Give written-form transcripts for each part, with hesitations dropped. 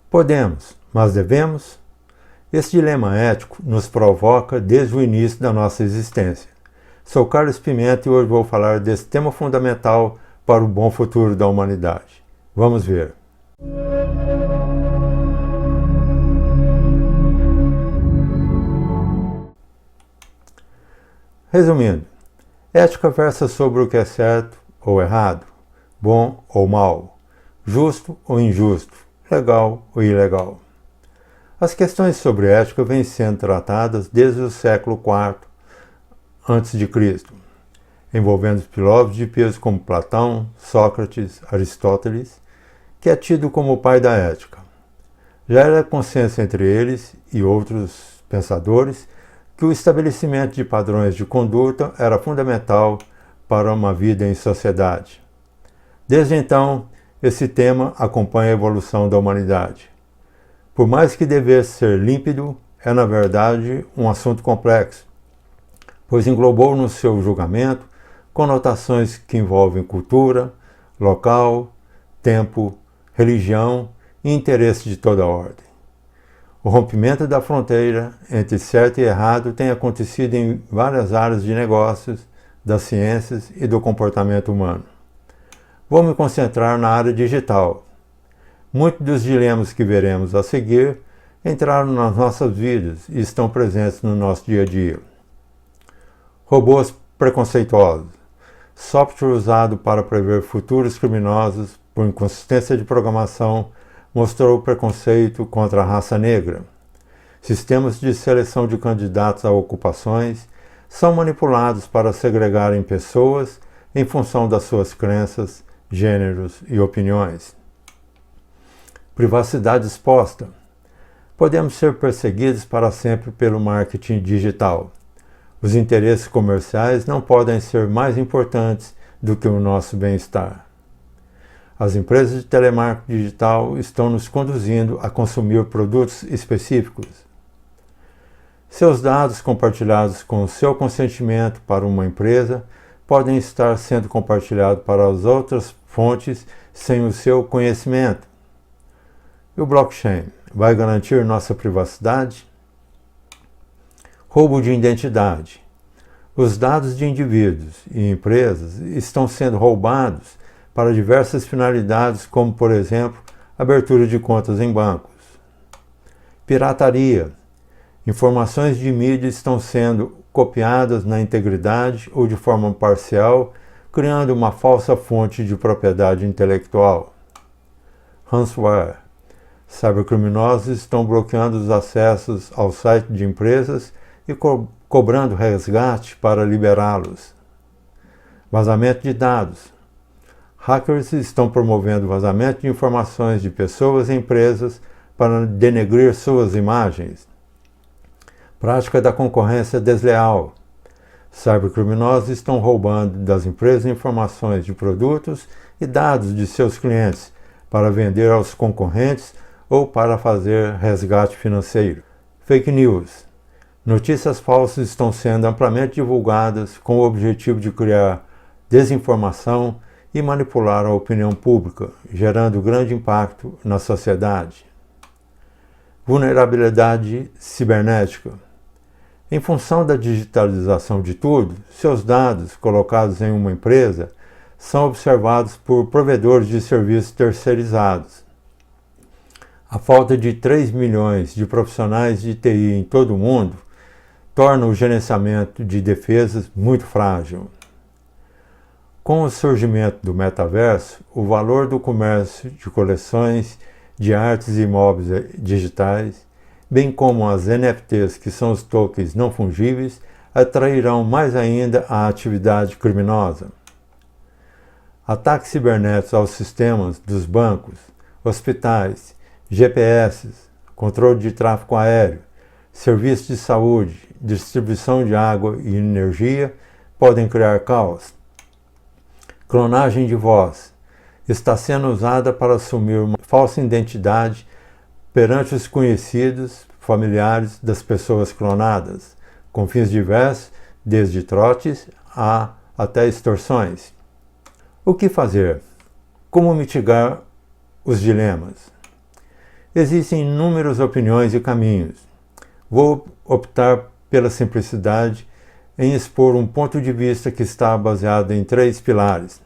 Podemos, mas devemos? Esse dilema ético nos provoca desde o início da nossa existência. Sou Carlos Pimenta e hoje vou falar desse tema fundamental para o bom futuro da humanidade. Vamos ver. Resumindo, ética versa sobre o que é certo ou errado, bom ou mal, justo ou injusto, legal ou ilegal. As questões sobre ética vêm sendo tratadas desde o século IV a.C., envolvendo filósofos de peso como Platão, Sócrates, Aristóteles, que é tido como o pai da ética. Já era consenso entre eles e outros pensadores que o estabelecimento de padrões de conduta era fundamental para uma vida em sociedade. Desde então, esse tema acompanha a evolução da humanidade. Por mais que devesse ser límpido, é na verdade um assunto complexo, pois englobou no seu julgamento conotações que envolvem cultura, local, tempo, religião e interesse de toda ordem. O rompimento da fronteira entre certo e errado tem acontecido em várias áreas de negócios, das ciências e do comportamento humano. Vou me concentrar na área digital. Muitos dos dilemas que veremos a seguir entraram nas nossas vidas e estão presentes no nosso dia a dia. Robôs preconceituosos. Software usado para prever futuros criminosos por inconsistência de programação mostrou preconceito contra a raça negra. Sistemas de seleção de candidatos a ocupações são manipulados para segregarem pessoas em função das suas crenças, gêneros e opiniões. Privacidade exposta. Podemos ser perseguidos para sempre pelo marketing digital. Os interesses comerciais não podem ser mais importantes do que o nosso bem-estar. As empresas de telemarketing digital estão nos conduzindo a consumir produtos específicos. Seus dados compartilhados com o seu consentimento para uma empresa podem estar sendo compartilhados para as outras fontes sem o seu conhecimento. E o blockchain vai garantir nossa privacidade? Roubo de identidade. Os dados de indivíduos e empresas estão sendo roubados para diversas finalidades, como, por exemplo, abertura de contas em bancos. Pirataria. Informações de mídia estão sendo copiadas na integridade ou de forma parcial, criando uma falsa fonte de propriedade intelectual. Ransomware. Cybercriminosos estão bloqueando os acessos ao site de empresas e cobrando resgate para liberá-los. Vazamento de dados. Hackers estão promovendo vazamento de informações de pessoas e empresas para denegrir suas imagens. Prática da concorrência desleal. Cybercriminosos estão roubando das empresas informações de produtos e dados de seus clientes para vender aos concorrentes ou para fazer resgate financeiro. Fake news. Notícias falsas estão sendo amplamente divulgadas com o objetivo de criar desinformação e manipular a opinião pública, gerando grande impacto na sociedade. Vulnerabilidade cibernética. Em função da digitalização de tudo, seus dados colocados em uma empresa são observados por provedores de serviços terceirizados. A falta de 3 milhões de profissionais de TI em todo o mundo torna o gerenciamento de defesas muito frágil. Com o surgimento do metaverso, o valor do comércio de coleções de artes e imóveis digitais, bem como as NFTs, que são os tokens não fungíveis, atrairão mais ainda a atividade criminosa. Ataques cibernéticos aos sistemas dos bancos, hospitais, GPS, controle de tráfego aéreo, serviços de saúde, distribuição de água e energia podem criar caos. Clonagem de voz está sendo usada para assumir uma falsa identidade perante os conhecidos, familiares das pessoas clonadas, com fins diversos, desde trotes até extorsões. O que fazer? Como mitigar os dilemas? Existem inúmeras opiniões e caminhos. Vou optar pela simplicidade em expor um ponto de vista que está baseado em 3 pilares.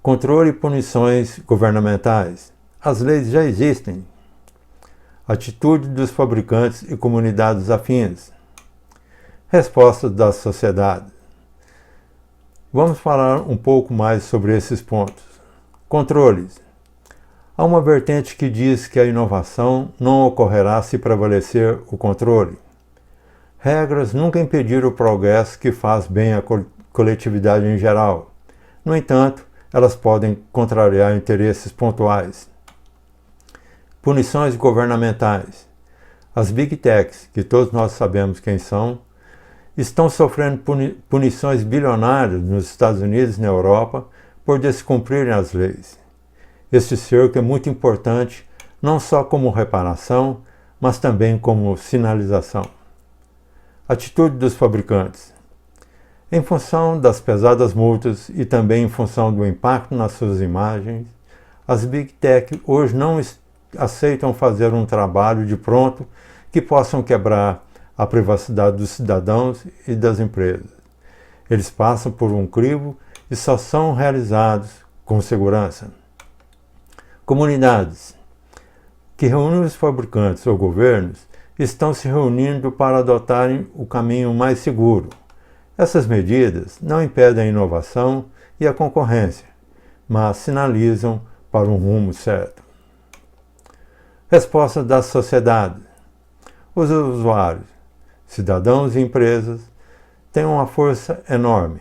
Controle e punições governamentais. As leis já existem. Atitude dos fabricantes e comunidades afins. Respostas da sociedade. Vamos falar um pouco mais sobre esses pontos. Controles. Há uma vertente que diz que a inovação não ocorrerá se prevalecer o controle. Regras nunca impediram o progresso que faz bem à coletividade em geral. No entanto, elas podem contrariar interesses pontuais. Punições governamentais. As Big Techs, que todos nós sabemos quem são, estão sofrendo punições bilionárias nos Estados Unidos e na Europa por descumprirem as leis. Este cerco é muito importante, não só como reparação, mas também como sinalização. Atitude dos fabricantes. Em função das pesadas multas e também em função do impacto nas suas imagens, as Big Tech hoje não aceitam fazer um trabalho de pronto que possam quebrar a privacidade dos cidadãos e das empresas. Eles passam por um crivo e só são realizados com segurança. Comunidades que reúnem os fabricantes ou governos estão se reunindo para adotarem o caminho mais seguro. Essas medidas não impedem a inovação e a concorrência, mas sinalizam para um rumo certo. Resposta da sociedade. Os usuários, cidadãos e empresas, têm uma força enorme.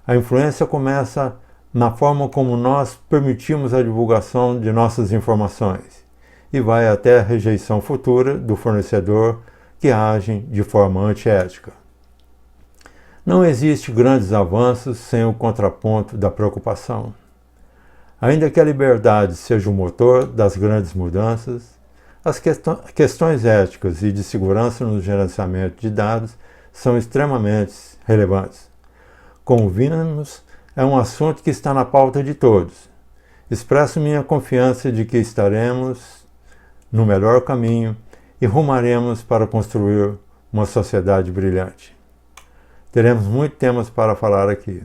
A influência começa na forma como nós permitimos a divulgação de nossas informações e vai até a rejeição futura do fornecedor que age de forma antiética. Não existe grandes avanços sem o contraponto da preocupação. Ainda que a liberdade seja o motor das grandes mudanças, as questões éticas e de segurança no gerenciamento de dados são extremamente relevantes. Como vimos, é um assunto que está na pauta de todos. Expresso minha confiança de que estaremos no melhor caminho e rumaremos para construir uma sociedade brilhante. Teremos muitos temas para falar aqui.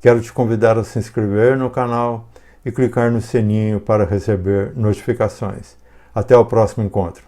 Quero te convidar a se inscrever no canal e clicar no sininho para receber notificações. Até o próximo encontro.